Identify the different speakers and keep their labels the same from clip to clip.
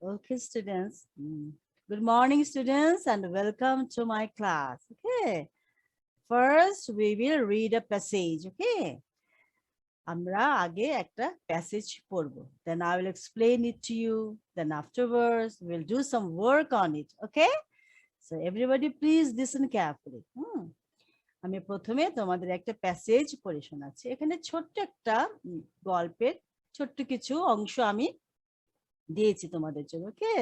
Speaker 1: Okay, students. Good morning, students, and welcome to my class. Okay. First, we will read a passage. Okay. আমরা আগে একটা passage পড়বো, then I will explain it to you, then afterwards we'll do some work on it. Okay, so everybody please listen carefully. আমি প্রথমে তোমাদের একটা passage পড়ে শোনাচ্ছি। এখানে ছোট্ট একটা গল্পের ছোট্ট কিছু অংশ আমি দিয়েছি তোমাদের জন্য। ওকে,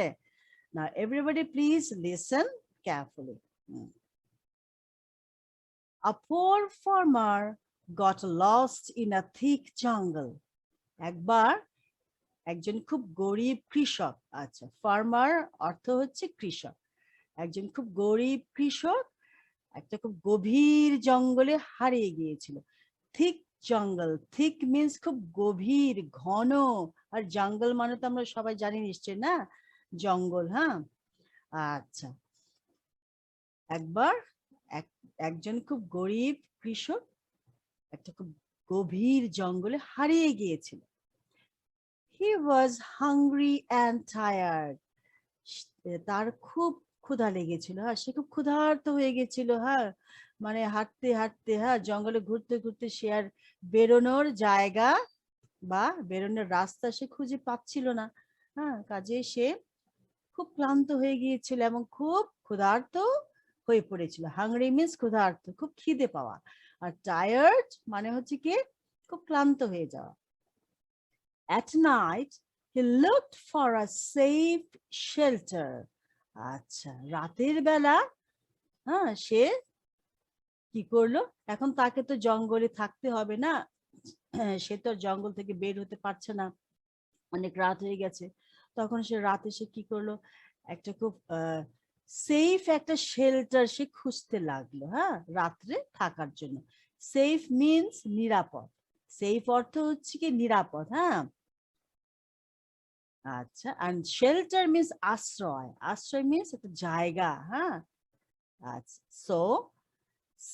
Speaker 1: now everybody please listen carefully. A poor farmer got lost in a thick jungle. একবার একজন খুব গরিব কৃষক, আচ্ছা ফার্মার অর্থ হচ্ছে কৃষক, একজন খুব গরিব কৃষক একটা খুব গভীর জঙ্গলে হারিয়ে গিয়েছিল। থিক জঙ্গল, থিক মিন্স খুব গভীর ঘন, আর জঙ্গল মানে তো আমরা সবাই জানি নিশ্চয় না, জঙ্গল। হ্যাঁ, আচ্ছা, একবার একজন খুব গরিব কৃষক একটা খুব গভীর জঙ্গলে হারিয়ে গিয়েছিল। He was hungry and tired. তার খুব ক্ষুধা লেগেছিল, হ্যাঁ সে খুব ক্ষুধার্ত হয়ে গেছিল। হ্যাঁ, মানে হাঁটতে হাঁটতে, হ্যাঁ জঙ্গলে ঘুরতে ঘুরতে সে আর বেরোনোর জায়গা বা বেরোনোর রাস্তা সে খুঁজে পাচ্ছিল না। হ্যাঁ, কাজে সে খুব ক্লান্ত হয়ে গিয়েছিল এবং খুব ক্ষুধার্ত হয়ে পড়েছিল। হাংরি মিন্স ক্ষুধার্ত, খুব খিদে পাওয়া, আর টায়ার্ড মানে হচ্ছে কি খুব ক্লান্ত হয়ে যাওয়া। At night he looked for a safe shelter. আচ্ছা, রাতের বেলা হ্যাঁ সে কি করলো, এখন তাকে তো জঙ্গলে থাকতে হবে না, সে তো জঙ্গল থেকে বের হতে পারছে না, অনেক রাত হয়ে গেছে। তখন সে রাতে সে কি করলো, একটা খুব সেফ একটা শেল্টার সে খুঁজতে লাগলো, হ্যাঁ রাত্রে থাকার জন্য। সেফ মিন্স নিরাপদ, সেফ অর্থ হচ্ছে কি নিরাপদ। হ্যাঁ, আচ্ছা, and shelter means আশ্রয়, আশ্রয় means একটা জায়গা। হ্যাঁ, আচ্ছা, so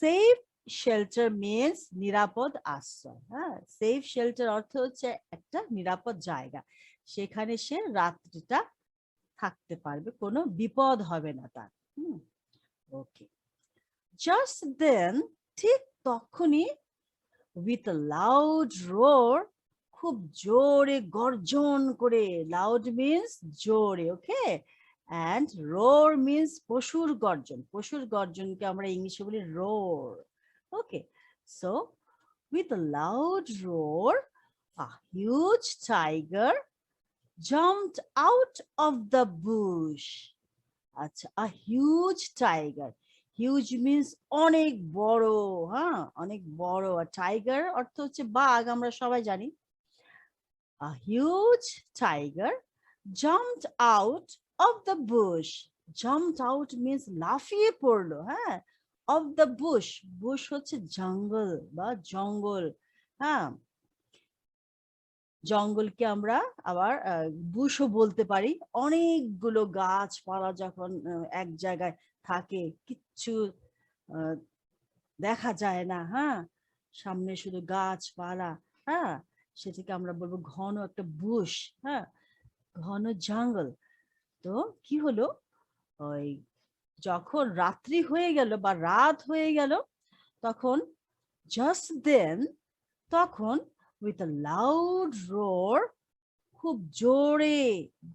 Speaker 1: safe shelter means নিরাপদ আশ্রয়। হ্যাঁ, safe shelter অর্থ হচ্ছে একটা নিরাপদ জায়গা, সেখানে সে রাত্রিটা থাকতে পারবে, কোনো বিপদ হবে না তার। ওকে, just then, ঠিক তখনই, with a loud roar, খুব জোরে গর্জন করে, লাউড মিন্স জোরে, ওকে, and roar means পশুর গর্জন, পশুর গর্জনকে আমরা ইংলিশে বলি roar. Okay, so with a loud roar a huge tiger jumped out of the bush. আচ্ছা, a huge tiger, huge means অনেক বড়। হ্যাঁ, অনেক বড়, আর টাইগার অর্থ হচ্ছে বাঘ, আমরা সবাই জানি। A huge tiger jumped out of the bush. Jumped out means লাফিয়ে পড়লো। হ্যাঁ, of the bush, bush হচ্ছে জঙ্গল বা জঙ্গল। হ্যাঁ, জঙ্গলকে আমরা আবার বুশও বলতে পারি। অনেকগুলো গাছপালা যখন এক জায়গায় থাকে, কিচ্ছু দেখা যায় না, হ্যাঁ সামনে শুধু গাছপালা, হ্যাঁ সেটাকে আমরা বলবো ঘন একটা বুশ। হ্যাঁ, ঘন জঙ্গল। তো কি হলো, ওই যখন রাত্রি হয়ে গেল বা রাত হয়ে গেল, তখন জাস্ট দেন, তখন উইথ আ লাউড রোর, খুব জোরে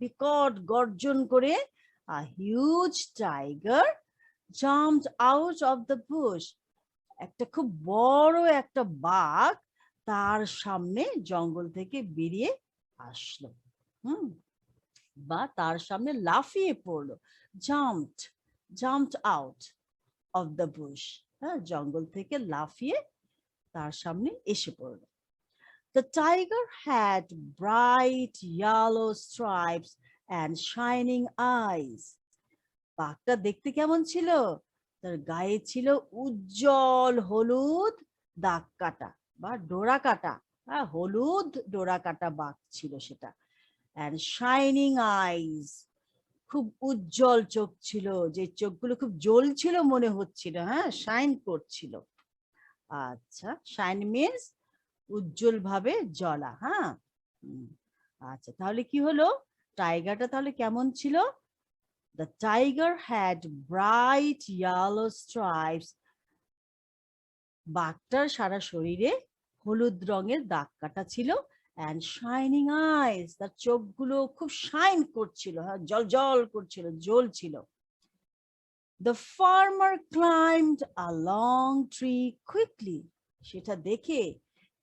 Speaker 1: বিকট গর্জন করে, a huge tiger jumped out of the Bush, একটা খুব বড় একটা বাঘ তার সামনে জঙ্গল থেকে বেরিয়ে আসলো। বা তার সামনে লাফিয়ে পড়লো, jumped, jumped out of the Bush, হ্যাঁ জঙ্গল থেকে লাফিয়ে তার সামনে এসে পড়লো। The tiger had bright yellow stripes and shining eyes. বাঘটা দেখতে কেমন ছিল, তার গায়ে ছিল উজ্জ্বল হলুদ দাগ কাটা বা ডোরা কাটা, হ্যাঁ হলুদ ডোরা কাটা বাঘ ছিল সেটা। and shining eyes, খুব উজ্জ্বল চোখ ছিল, যে চোখগুলো খুব জ্বলছিল মনে হচ্ছিল, হ্যাঁ শাইন করছিল। আচ্ছা, শাইন মিন্স উজ্জ্বল ভাবে জ্বলা। হ্যাঁ, আচ্ছা তাহলে কি হলো, টাইগারটা তাহলে কেমন ছিল? The tiger had bright yellow stripes. বাঘটার সারা শরীরে হলুদ রঙের দাগ কাটা ছিল, and shining eyes, তার চোখগুলো খুব শাইন করছিল, হ্যাঁ, জল করছিল, জ্বলছিল। The farmer climbed a long tree quickly. সেটা দেখে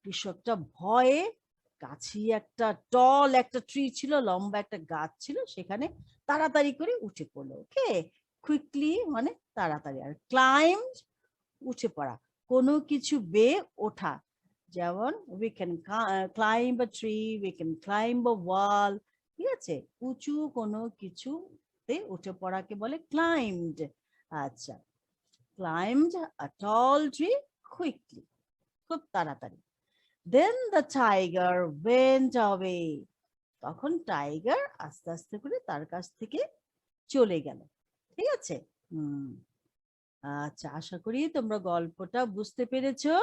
Speaker 1: কৃষকটা ভয়ে কাছে একটা টল একটা ট্রি ছিল, লম্বা একটা গাছ ছিল, সেখানে তাড়াতাড়ি করে উঠে পড়লো। ওকে, কুইকলি মানে তাড়াতাড়ি, আর ক্লাইম্ড উঠে পড়া, কোনো কিছু বেয়ে ওঠা, যেমন we can climb a tree, we can climb a wall, ঠিক আছে, উঁচু কোনো কিছুতে উঠে পড়াকে বলে climbed। আচ্ছা, climbed a tall tree quickly, খুব তাড়াতাড়ি। Then the tiger went away. তখন টাইগার আস্তে আস্তে করে তার কাছ থেকে চলে গেল। ঠিক আছে, আচ্ছা, আশা করি তোমরা গল্পটা বুঝতে পেরেছো।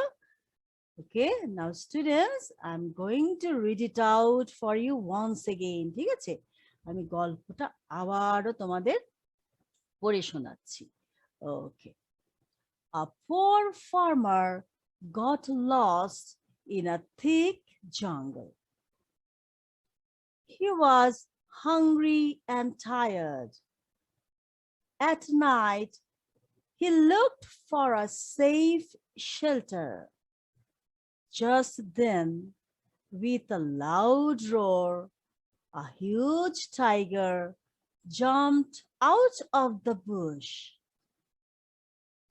Speaker 1: Okay, now students, I'm going to read it out for you once again. ঠিক আছে, আমি গল্পটা আবারও তোমাদের পড়ে শোনাচ্ছি। Okay. A poor farmer got lost in a thick jungle. He was hungry and tired. At night, he looked for a safe shelter. Just then, with a loud roar, a huge tiger jumped out of the bush.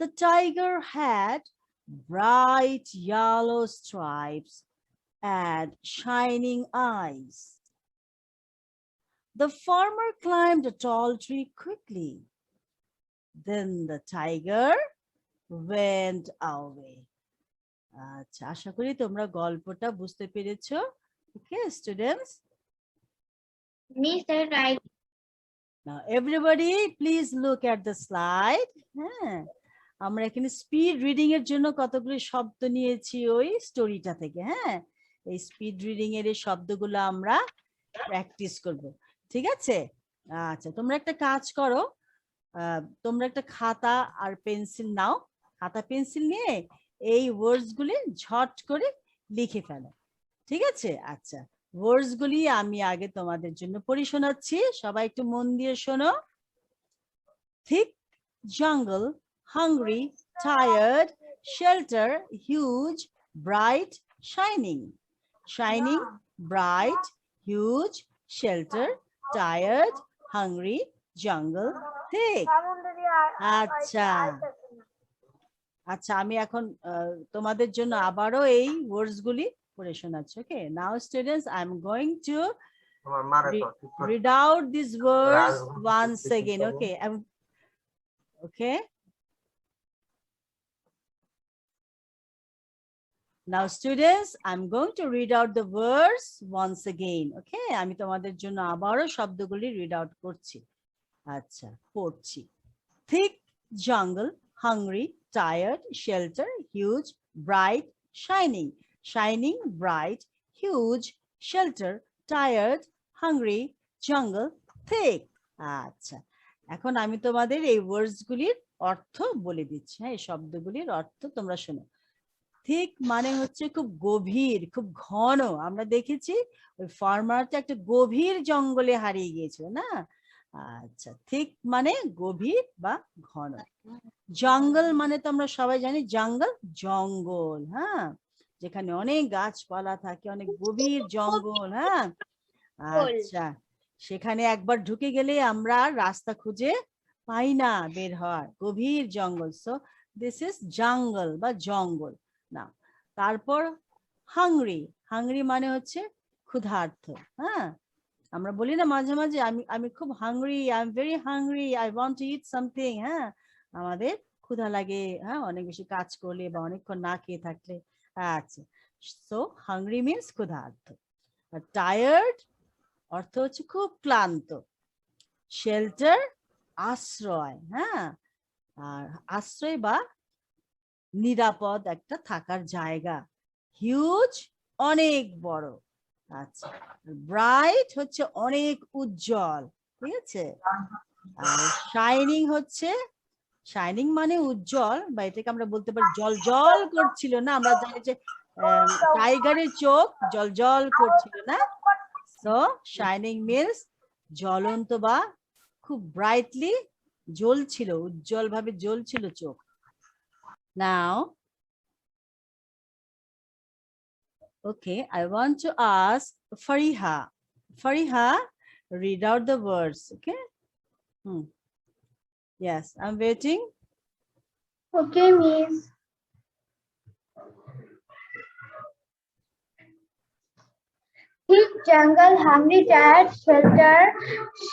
Speaker 1: The tiger had bright yellow stripes and shining eyes. The farmer climbed a tall tree quickly. Then the tiger went away. আচ্ছা, আশা করি তোমরা গল্পটা বুঝতে পেরেছো। Okay, students?
Speaker 2: Miss, right.
Speaker 1: Now everybody please look at the slide. হ্যাঁ, আমরা এখানে speed reading এর জন্য কতগুলো শব্দ নিয়েছি ওই স্টোরিটা থেকে। হ্যাঁ, এই স্পিড রিডিং এর এই শব্দগুলো আমরা প্র্যাকটিস করব। ঠিক আছে, আচ্ছা, তোমরা একটা কাজ করো, তোমরা একটা খাতা আর পেন্সিল নাও, খাতা পেন্সিল নিয়ে এই ওয়ার্ডস গুলি ঝট করে লিখে ফেলো। ঠিক আছে, আচ্ছা, ওয়ার্ডস গুলি আমি আগে তোমাদের জন্য পড়ে শোনাচ্ছি, সবাই একটু মন দিয়ে শোনো। Thick jungle, hungry, tired, shelter, huge, bright, shining. Shining, bright, huge, shelter, tired, hungry, jungle, thick. আচ্ছা, আচ্ছা, আমি এখন তোমাদের জন্য আবারও এই ওয়ার্ডস গুলি পড়ে শোনাচ্ছি। Okay, now students, I am going to read out these words once again. Okay, okay. Now students, I'm going to read out the words once again. Okay, আমি তোমাদের জন্য আবারও শব্দগুলি read out করছি। আচ্ছা, পড়ছি। Thick jungle, hungry, tired, shelter, huge, bright, shining. Shining, bright, huge, shelter, tired, hungry, jungle, thick. আচ্ছা, এখন আমি তোমাদের এই ওয়ার্ডস গুলির অর্থ বলে দিচ্ছি। হ্যাঁ, এই শব্দগুলির অর্থ তোমরা শোনো। থিক মানে হচ্ছে খুব গভীর, খুব ঘন। আমরা দেখেছি ওই ফার্মারটা একটা গভীর জঙ্গলে হারিয়ে গিয়েছিল না। আচ্ছা, থিক মানে গভীর বা ঘন। জঙ্গল মানে তো আমরা সবাই জানি জঙ্গল, জঙ্গল, হ্যাঁ, যেখানে অনেক গাছপালা থাকে, অনেক গভীর জঙ্গল। হ্যাঁ, আচ্ছা, সেখানে একবার ঢুকে গেলে আমরা রাস্তা খুঁজে পাই না বের হওয়ার, গভীর জঙ্গল। সো দিস ইজ জঙ্গল বা জঙ্গল না। তারপর হাংরি, হাংরি মানে হচ্ছে ক্ষুধার্ত। হ্যাঁ, আমরা বলি না মাঝে মাঝে আমি খুব hungry, I am very hungry, I want to it something. হ্যাঁ, আমাদের ক্ষুধা লাগে, হ্যাঁ, অনেক বেশি কাজ করলে বা অনেকক্ষণ না খেয়ে থাকলে। আচ্ছা, সো হাংরি মিনস ক্ষুধার্ত। টায়ার্ড অর্থ হচ্ছে খুব ক্লান্ত। শেল্টার আশ্রয়, হ্যাঁ, আর আশ্রয় বা নিরাপদ একটা থাকার জায়গা। হিউজ অনেক বড়, আচ্ছা, ব্রাইট হচ্ছে অনেক উজ্জ্বল, ঠিক আছে? আর শাইনিং হচ্ছে, শাইনিং মানে উজ্জ্বল, বা এটাকে আমরা বলতে পারি জল জল করছিল না, আমরা জানি যে টাইগারের চোখ জল জল করছিল না, সো শাইনিং মিনস জ্বলন্ত বা খুব ব্রাইটলি জ্বলছিল, উজ্জ্বল ভাবে জ্বলছিল চোখ। নাও okay, I want to ask Fariha. Fariha, read out the words, okay? Yes, I'm waiting.
Speaker 2: Okay, Miss. Thick jungle, hungry, tired, shelter,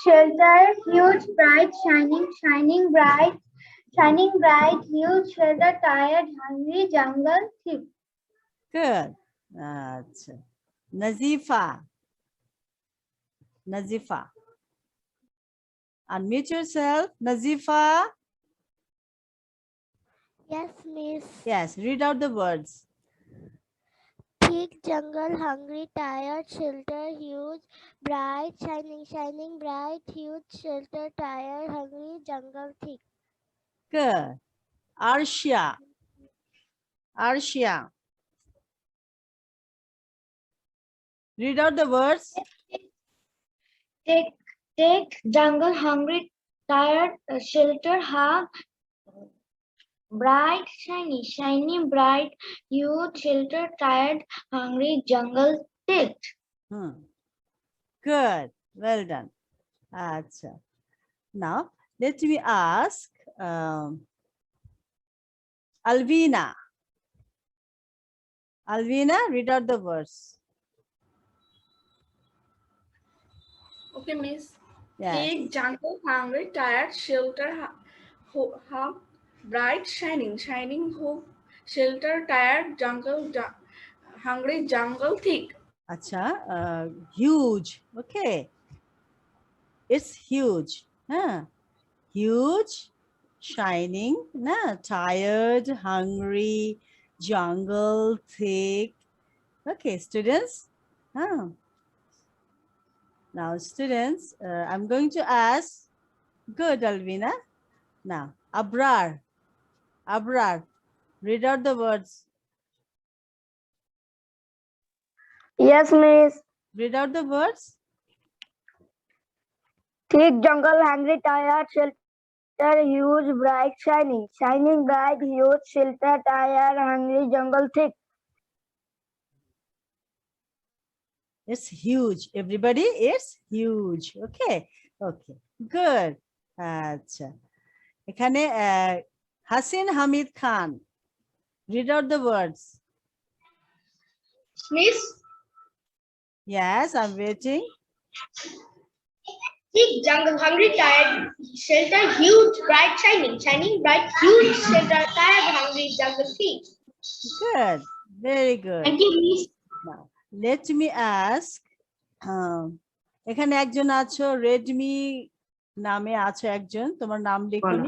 Speaker 2: shelter, huge, bright, shining, bright, huge, shelter, tired, hungry, jungle, thick.
Speaker 1: Good. Acha. Nazifa. Nazifa. Unmute yourself. Nazifa.
Speaker 3: Yes, Miss.
Speaker 1: Yes, read out the words.
Speaker 3: Thick jungle, hungry, tired, shelter, huge, bright, shining, bright, huge, shelter, tired, hungry, jungle, thick.
Speaker 1: Good. Arshia. Arshia. Read out the words.
Speaker 2: Thick jungle, hungry, tired, shelter, bright, shiny, bright, huge, shelter, tired, hungry, jungle, thick.
Speaker 1: Good. Well done. Acha. Now, let me ask Alvina. Alvina, read out the verse.
Speaker 4: Okay, Miss.
Speaker 1: Yes.
Speaker 4: Thick jungle, hungry, tired, shelter, bright, shining, hope, shelter, tired, hungry, jungle, thick.
Speaker 1: Acha, huge. Okay. It's huge. Huh? Huge, shining, tired, hungry, jungle, thick. Okay, students. Now, students, I'm going to ask. Good, Alvina. Now, Abrar. Abrar, read out the words.
Speaker 2: Yes, Miss.
Speaker 1: Read out the words.
Speaker 2: Thick jungle, hungry, tired, shelter, huge, bright, shining, bright, huge, shelter, tired, hungry, jungle, thick.
Speaker 1: It's huge. Everybody, it's huge. Okay. Okay. Good. আচ্ছা, এখানে Hasin Hamid Khan, read out the words.
Speaker 2: Miss.
Speaker 1: Yes, I'm waiting.
Speaker 2: Thick jungle, hungry, tired, shelter, huge, bright, shining, bright, huge, shelter, tired, hungry, jungle, thick.
Speaker 1: Good. Very good.
Speaker 2: Thank you, Miss.
Speaker 1: Now, let me ask, এখানে একজন আছো, Redmi নামে আছো একজন, তোমার নাম লিখুন।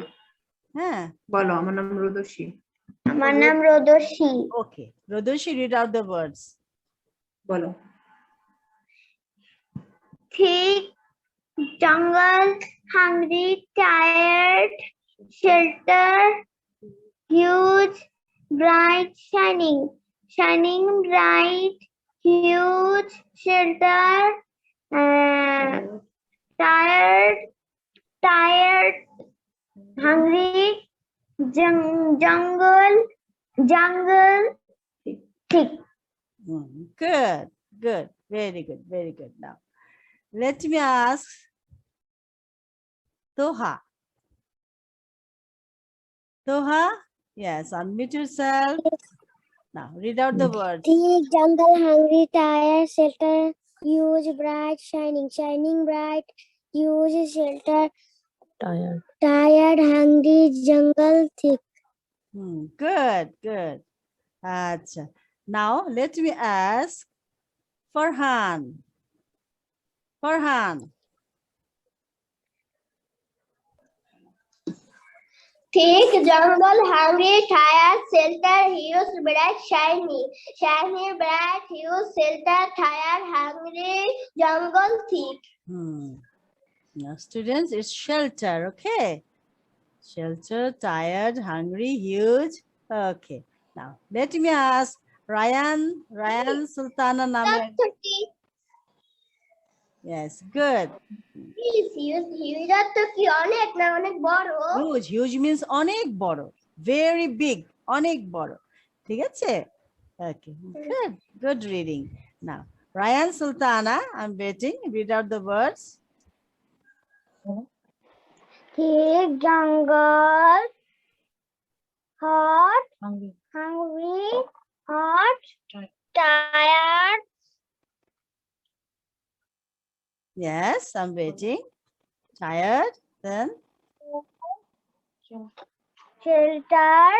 Speaker 1: হ্যাঁ,
Speaker 5: বলো, আমার নাম রোদসী।
Speaker 2: আমার নাম রোদসী।
Speaker 1: Okay, Rodoshi, read out the words.
Speaker 5: বলো।
Speaker 2: Thick jungle, hungry, tired, shelter, huge, bright, shining, bright, huge, shelter, tired, hungry, jungle, thick.
Speaker 1: Good, good, very good, very good. Now, let me ask Toha. Toha, yes, unmute yourself. Now, read out the words.
Speaker 3: Thick jungle, hungry, tired, shelter, huge, bright, shining, bright, huge, shelter, tired, hungry, jungle, thick.
Speaker 1: Good, good. Acha. Now, let me ask Farhan. Farhan.
Speaker 3: Thick jungle, hungry, tired, shelter, huge, bright, shiny. Shiny, bright, huge, shelter, tired, hungry, jungle, thick.
Speaker 1: Now, students, it's shelter, okay? Shelter, tired, hungry, huge. Okay. Now, let me ask Ryan Sultana name. Yes, good.
Speaker 3: Huge তো কি অনেক না অনেক বড়
Speaker 1: Huge means অনেক বড়, very big, অনেক বড়, ঠিক আছে? Okay, good reading. Now, Ryan Sultana, I'm waiting. Read out the words.
Speaker 3: Thick jungle, hot, hungry, hot, tired,
Speaker 1: Yes, I'm waiting. Tired, then
Speaker 3: shelter,
Speaker 1: yeah,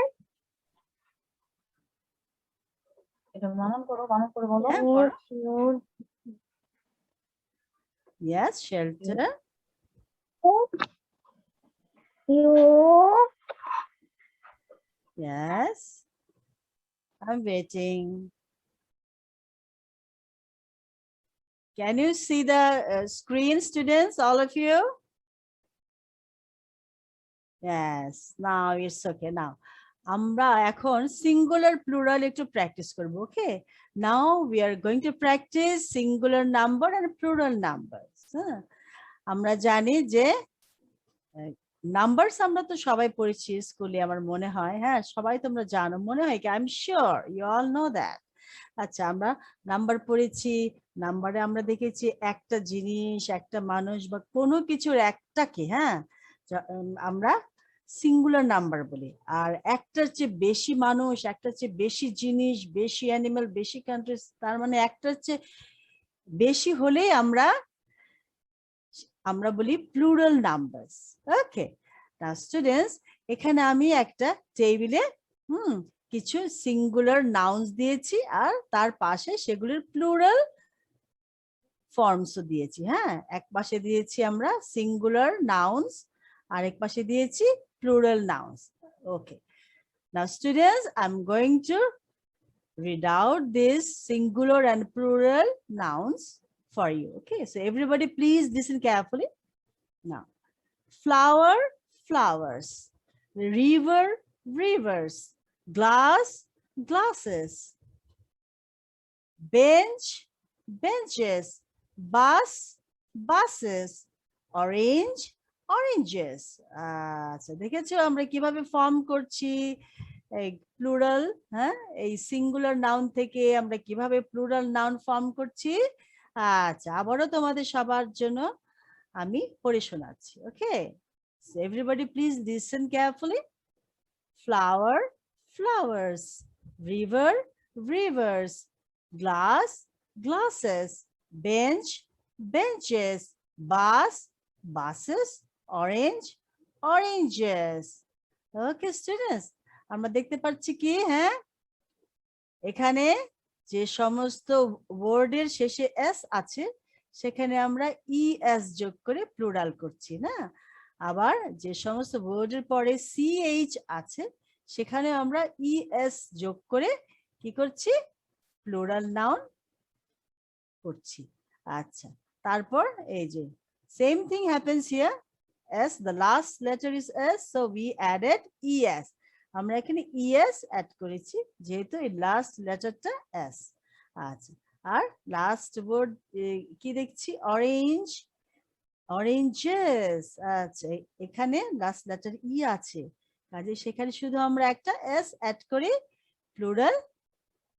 Speaker 1: yes, shelter. Yes, I'm waiting. Can you see the screen, students, all of you? Yes, now it's okay. Now, আমরা এখন singular plural একটু practice করব, okay? Now we are going to practice singular number and plural numbers. আমরা জানি যে numbers আমরা তো সবাই পড়েছি স্কুলে, আমার মনে হয়, হ্যাঁ সবাই তোমরা জানো, মনে হয় কি, I am sure you all know that. আচ্ছা, আমরা নাম্বার পড়েছি, নাম্বারে আমরা দেখেছি একটা জিনিস, একটা মানুষ বা কোনো কিছুর একটাকে, হ্যাঁ আমরা সিঙ্গুলার নাম্বার বলি। আর একটার চেয়ে বেশি মানুষ, একটার চেয়ে বেশি জিনিস, বেশি অ্যানিমাল, বেশি কান্ট্রিজ, তার মানে একটার চেয়ে বেশি হলেই আমরা বলি প্লুরাল নাম্বারস। ওকে, না স্টুডেন্টস, এখানে আমি একটা টেবিলে কিছু সিঙ্গুলার নাউন্স দিয়েছি আর তার পাশে সেগুলোর প্লুরাল ফর্মসও দিয়েছি। হ্যাঁ, এক পাশে দিয়েছি আমরা সিঙ্গুলার নাউন্স আর এক পাশে দিয়েছি plural nouns. Okay, now students, I am going to read out this singular and plural nouns for you. Okay, so everybody please listen carefully. Now, flower, flowers, river, rivers, glass, glasses, bench, benches, bus, buses, orange, oranges. আচ্ছা, দেখেছো আমরা কিভাবে form করছি এই plural, হ্যাঁ এই singular noun থেকে আমরা কিভাবে প্লুরাল নাউন ফর্ম করছি। আচ্ছা, আবারও তোমাদের সবার জন্য আমি পড়ে শোনাচ্ছি। ওকে, so everybody please listen carefully. Flower, flowers, river, rivers, glass, glasses, bench, benches, bus, buses, orange, oranges. Okay students, আমরা দেখতে পাচ্ছি কি, হ্যাঁ এখানে যে সমস্ত ওয়ার্ডের শেষে এস আছে সেখানে আমরা ইএস যোগ করে প্লুরাল করছি না, আবার যে সমস্ত ওয়ার্ডের পরে সিএইচ আছে সেখানে আমরা ইএস যোগ করে কি করছি, প্লুরাল নাউন করছি। আচ্ছা, তারপর এই যে same thing happens here, as the last letter is S, so we added E S. আমরা এখানে ইএস অ্যাড করেছি যেহেতু এই লাস্ট লেটারটা এস। আচ্ছা, আর লাস্ট ওয়ার্ড কি দেখছি, অরেঞ্জ, অরেঞ্জেস। আচ্ছা, এখানে লাস্ট লেটার ই আছে, কাজে সেখানে শুধু আমরা একটা এস অ্যাড করে প্লুরাল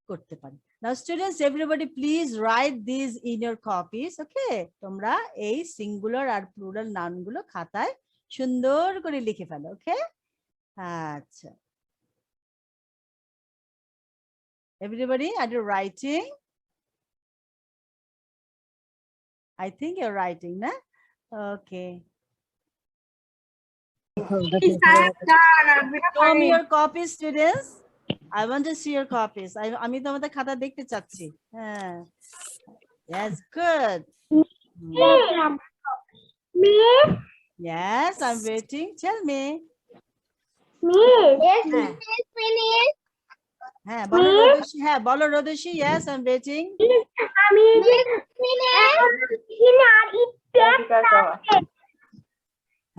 Speaker 1: করতে পারি। Now students, everybody please write these in your copies. Okay, তোমরা এই সিঙ্গুলার আর প্লুরাল নাউন গুলো খাতায় সুন্দর করে লিখে ফেলো। ওকে, আচ্ছা, everybody, are you writing? I think you're writing, na? Okay. Show me your copies, students. I want to see your copies. আমি তোমাদের খাতা দেখতে চাচ্ছি। হ্যাঁ, yes, good. Yes, I'm waiting. Tell me.
Speaker 2: Miss.
Speaker 3: Yes,
Speaker 1: হ্যাঁ
Speaker 3: miss, finish.
Speaker 1: হ্যাঁ বলো
Speaker 2: Miss?
Speaker 1: রোদসী, হ্যাঁ বলো রোদসী, yes I'm waiting.
Speaker 2: আমি যে
Speaker 3: Finish.
Speaker 2: আর ইচ্ছে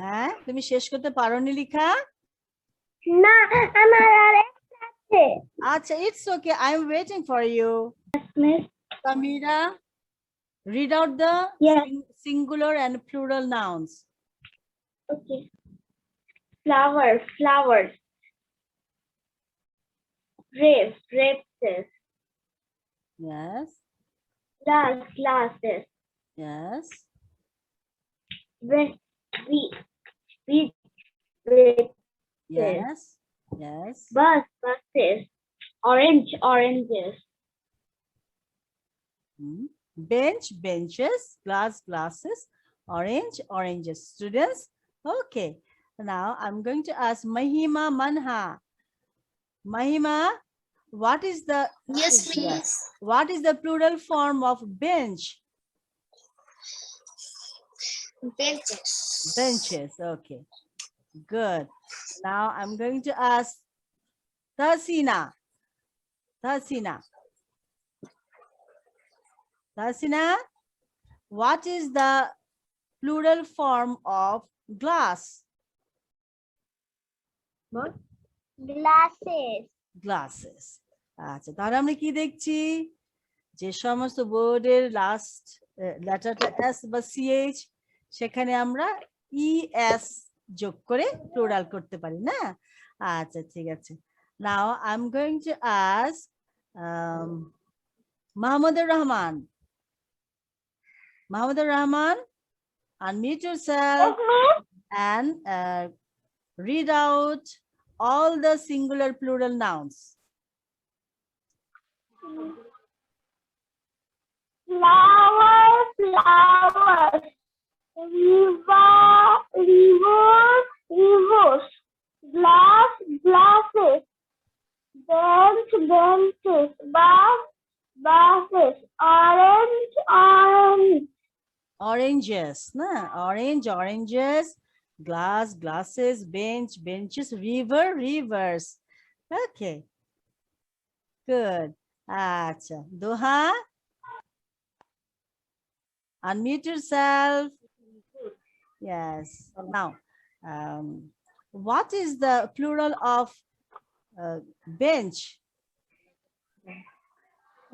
Speaker 1: হ্যাঁ তুমি শেষ করতে পারোনি লিখা?
Speaker 2: না আমার আর একটা আছে।
Speaker 1: আচ্ছা, it's okay, I am waiting for you.
Speaker 2: Miss.
Speaker 1: Samira, read out the
Speaker 2: Yes.
Speaker 1: singular and plural nouns.
Speaker 2: Okay. Flowers, flowers. Grapes, grapes.
Speaker 1: Yes,
Speaker 2: Glass, glasses.
Speaker 1: yes,
Speaker 2: Wheat, wheat, wheat.
Speaker 1: yes, yes,
Speaker 2: Bus, buses. Orange, oranges.
Speaker 1: bench, benches, glass, glasses, orange, oranges. Students, okay. Now I'm going to ask Mahima Manha. Mahima, what is the
Speaker 3: Yes, miss.
Speaker 1: what is the plural form of bench?
Speaker 3: Benches.
Speaker 1: Benches. Okay, good. Now I'm going to ask Tahsina. Tahsina. Tahsina, what is the plural form of glass?
Speaker 3: Glasses.
Speaker 1: Glasses. আচ্ছা, তাহলে আমরা কি দেখছি? যে সমস্ত বোর্ডের last লেটারটা S বা সিএইচ, সেখানে আমরা ইএস যোগ করে প্লুরাল করতে পারি না? আচ্ছা ঠিক আছে। Now I am going to ask Mahmudur Rahman. Mahmudur Rahman, unmute yourself and read out all the singular plural nouns.
Speaker 2: Flower, flowers. River, river, rivers. Glass, glasses. Bench, benches. Bus, buses. Orange, orange.
Speaker 1: Oranges, na? Orange, oranges. Glass, glasses. Bench, benches. River, rivers. Okay. Good. Acha. Doha. Unmute yourself. Yes. Now, what is the plural of bench?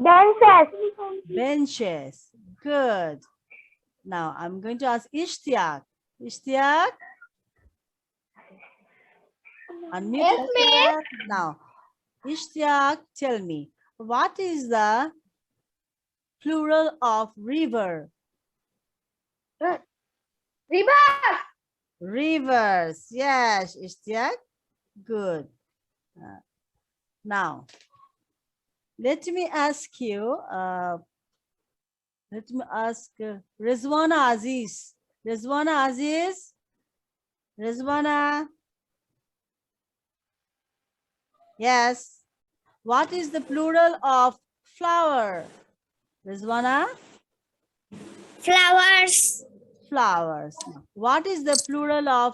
Speaker 2: Benches.
Speaker 1: Benches. Good. Now, I'm going to ask Ishtiaq. Ishtiaq. Unmute
Speaker 3: Yes,
Speaker 1: yourself. Now, Ishtiaq, tell me, what is the plural of river?
Speaker 3: River.
Speaker 1: Rivers. Yes, Ishtiaq. Good. Now, let me ask you, Rizwana Aziz. Rizwana Aziz. Rizwana. Yes. What is the plural of flower? Rizwana?
Speaker 3: Flowers.
Speaker 1: Flowers. What is the plural of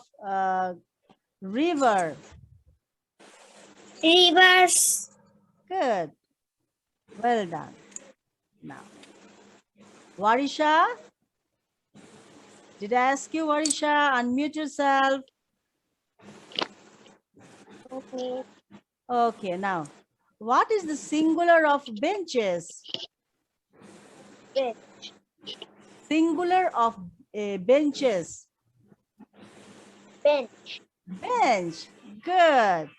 Speaker 1: river?
Speaker 3: Rivers.
Speaker 1: Good. Well done. Now, Warisha? Did I ask you, Warisha? Unmute yourself.
Speaker 3: Okay.
Speaker 1: Okay, now, what is the singular of benches?
Speaker 3: Bench.
Speaker 1: Singular of benches.
Speaker 3: Bench.
Speaker 1: Bench. Good.